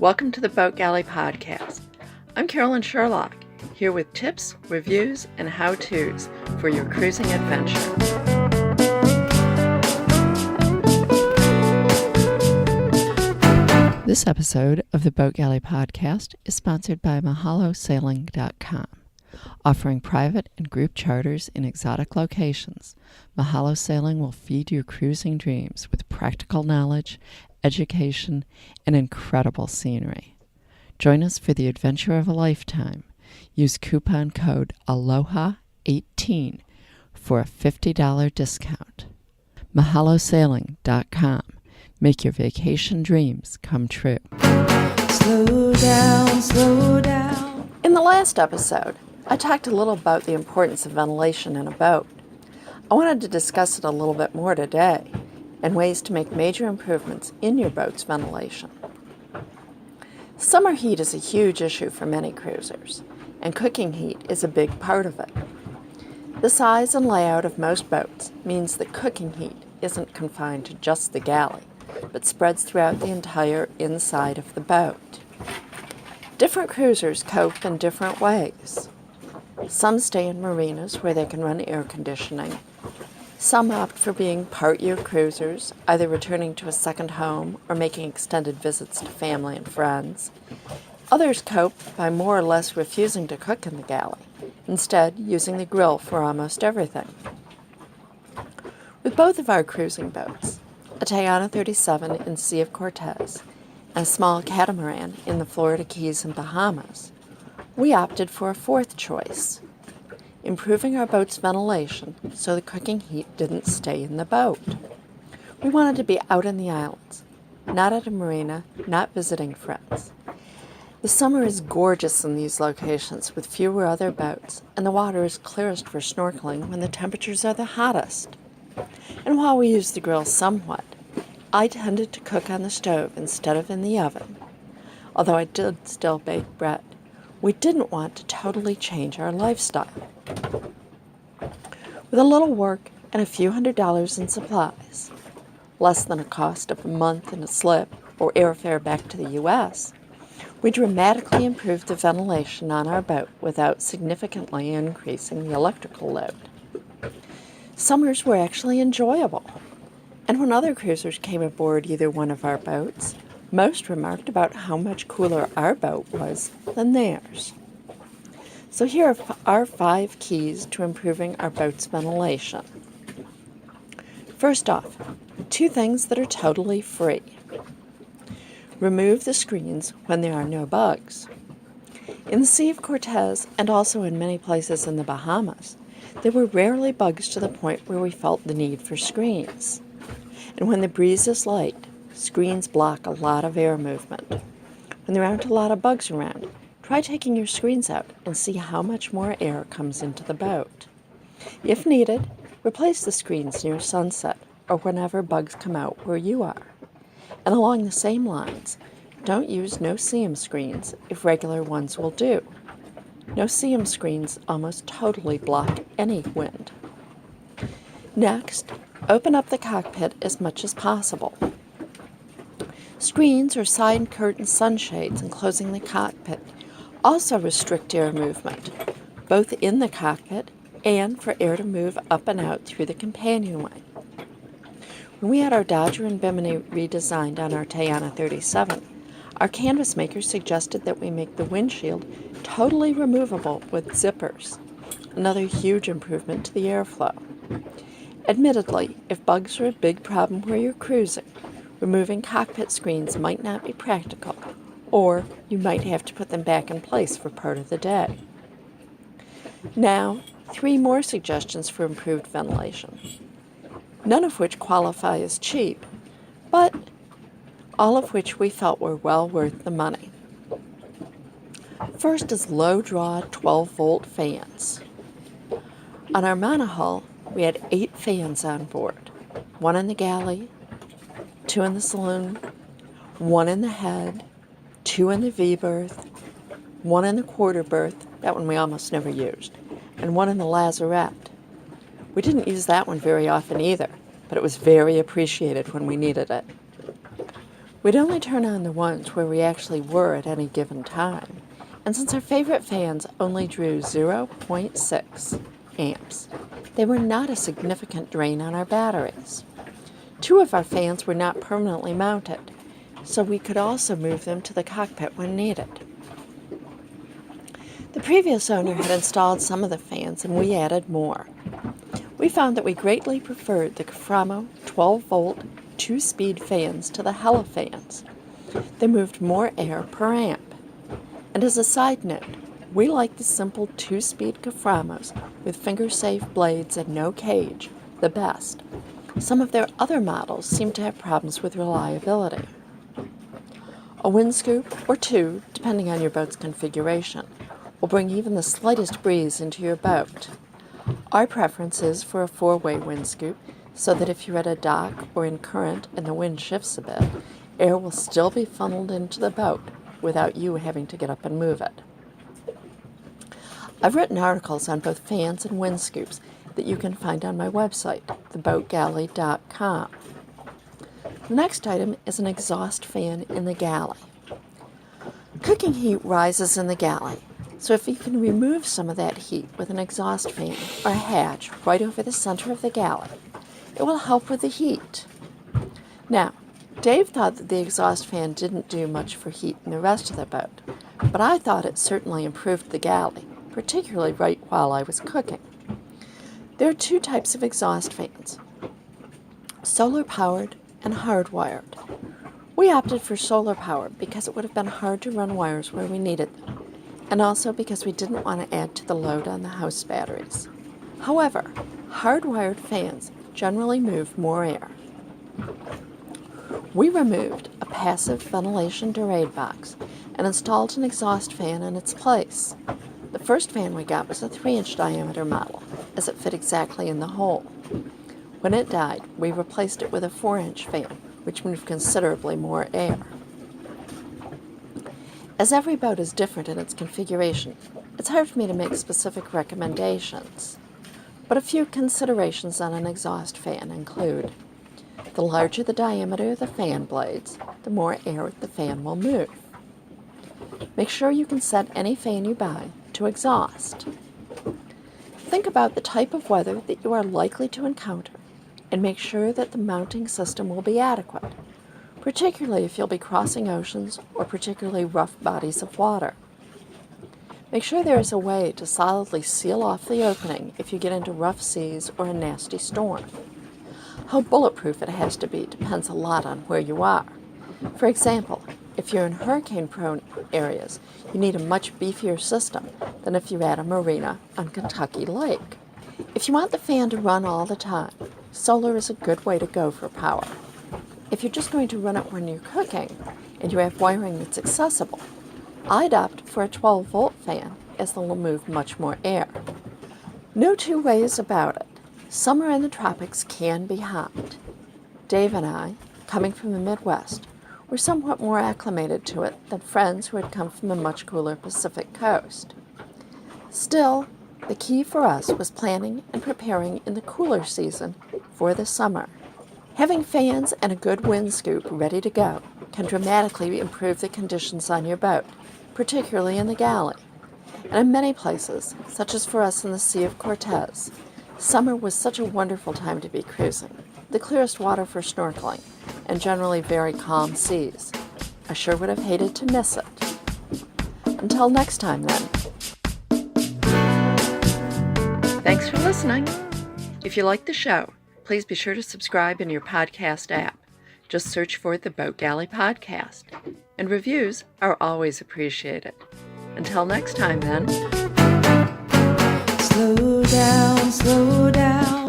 Welcome to the Boat Galley podcast. I'm Carolyn Shearlock, here with tips, reviews, and how-tos for your cruising adventure. This episode of the Boat Galley podcast is sponsored by mahalosailing.com. Offering private and group charters in exotic locations, Mahalo Sailing will feed your cruising dreams with practical knowledge, education, and incredible scenery. Join us for the adventure of a lifetime. Use coupon code ALOHA18 for a $50 discount. mahalosailing.com. Make your vacation dreams come true. Slow down, slow down. In the last episode, I talked a little about the importance of ventilation in a boat. I wanted to discuss it a little bit more today and ways to make major improvements in your boat's ventilation. Summer heat is a huge issue for many cruisers, and cooking heat is a big part of it. The size and layout of most boats means that cooking heat isn't confined to just the galley, but spreads throughout the entire inside of the boat. Different cruisers cope in different ways. Some stay in marinas where they can run air conditioning. Some opt for being part-year cruisers, either returning to a second home or making extended visits to family and friends. Others cope by more or less refusing to cook in the galley, instead using the grill for almost everything. With both of our cruising boats, a Tiana 37 in Sea of Cortez and a small catamaran in the Florida Keys and Bahamas, we opted for a fourth choice, improving our boat's ventilation so the cooking heat didn't stay in the boat. We wanted to be out in the islands, not at a marina, not visiting friends. The summer is gorgeous in these locations with fewer other boats, and the water is clearest for snorkeling when the temperatures are the hottest. And while we use the grill somewhat, I tended to cook on the stove instead of in the oven. Although I did still bake bread, we didn't want to totally change our lifestyle. With a little work and a few $100s in supplies, less than a cost of a month in a slip or airfare back to the U.S., we dramatically improved the ventilation on our boat without significantly increasing the electrical load. Summers were actually enjoyable, and when other cruisers came aboard either one of our boats, most remarked about how much cooler our boat was than theirs. So here are our 5 keys to improving our boat's ventilation. First off, 2 things that are totally free. Remove the screens when there are no bugs. In the Sea of Cortez, and also in many places in the Bahamas, there were rarely bugs to the point where we felt the need for screens. And when the breeze is light, screens block a lot of air movement. When there aren't a lot of bugs around, try taking your screens out and see how much more air comes into the boat. If needed, replace the screens near sunset or whenever bugs come out where you are. And along the same lines, don't use no-seam screens if regular ones will do. No-seam screens almost totally block any wind. Next, open up the cockpit as much as possible. Screens or side curtain sunshades enclosing the cockpit also restrict air movement, both in the cockpit and for air to move up and out through the companionway. When we had our Dodger and Bimini redesigned on our Tiana 37, our canvas maker suggested that we make the windshield totally removable with zippers, another huge improvement to the airflow. Admittedly, if bugs are a big problem where you're cruising, removing cockpit screens might not be practical, or you might have to put them back in place for part of the day. Now, 3 more suggestions for improved ventilation, none of which qualify as cheap, but all of which we felt were well worth the money. First is low-draw 12-volt fans. On our monohull, we had 8 fans on board, 1 in the galley, 2 in the saloon, 1 in the head, 2 in the V-berth, 1 in the quarter berth, that one we almost never used, and 1 in the lazarette. We didn't use that one very often either, but it was very appreciated when we needed it. We'd only turn on the ones where we actually were at any given time, and since our favorite fans only drew 0.6 amps, they were not a significant drain on our batteries. 2 of our fans were not permanently mounted, so we could also move them to the cockpit when needed. The previous owner had installed some of the fans, and we added more. We found that we greatly preferred the Caframo 12-volt 2-speed fans to the Hella fans. They moved more air per amp. And as a side note, we like the simple 2-speed Caframos with finger-safe blades and no cage the best. Some of their other models seem to have problems with reliability. A wind scoop or 2, depending on your boat's configuration, will bring even the slightest breeze into your boat. Our preference is for a 4-way wind scoop so that if you're at a dock or in current and the wind shifts a bit, air will still be funneled into the boat without you having to get up and move it. I've written articles on both fans and wind scoops that you can find on my website, theboatgalley.com. The next item is an exhaust fan in the galley. Cooking heat rises in the galley, so if you can remove some of that heat with an exhaust fan or a hatch right over the center of the galley, it will help with the heat. Now, Dave thought that the exhaust fan didn't do much for heat in the rest of the boat, but I thought it certainly improved the galley, particularly right while I was cooking. There are 2 types of exhaust fans, solar-powered and hardwired. We opted for solar-powered because it would have been hard to run wires where we needed them, and also because we didn't want to add to the load on the house batteries. However, hardwired fans generally move more air. We removed a passive ventilation Dorade box and installed an exhaust fan in its place. The first fan we got was a 3-inch diameter model, as it fit exactly in the hole. When it died, we replaced it with a 4-inch fan, which moved considerably more air. As every boat is different in its configuration, it's hard for me to make specific recommendations. But a few considerations on an exhaust fan include: the larger the diameter of the fan blades, the more air the fan will move. Make sure you can set any fan you buy to exhaust. Think about the type of weather that you are likely to encounter and make sure that the mounting system will be adequate, particularly if you'll be crossing oceans or particularly rough bodies of water. Make sure there is a way to solidly seal off the opening if you get into rough seas or a nasty storm. How bulletproof it has to be depends a lot on where you are. For example, if you're in hurricane-prone areas, you need a much beefier system than if you're at a marina on Kentucky Lake. If you want the fan to run all the time, solar is a good way to go for power. If you're just going to run it when you're cooking and you have wiring that's accessible, I'd opt for a 12-volt fan, as they'll move much more air. No 2 ways about it. Summer in the tropics can be hot. Dave and I, coming from the Midwest, were somewhat more acclimated to it than friends who had come from the much cooler Pacific coast. Still, the key for us was planning and preparing in the cooler season for the summer. Having fans and a good wind scoop ready to go can dramatically improve the conditions on your boat, particularly in the galley. And in many places, such as for us in the Sea of Cortez, summer was such a wonderful time to be cruising, the clearest water for snorkeling, and generally very calm seas. I sure would have hated to miss it. Until next time, then. Thanks for listening. If you like the show, please be sure to subscribe in your podcast app. Just search for the Boat Galley Podcast. And reviews are always appreciated. Until next time, then. Slow down, slow down.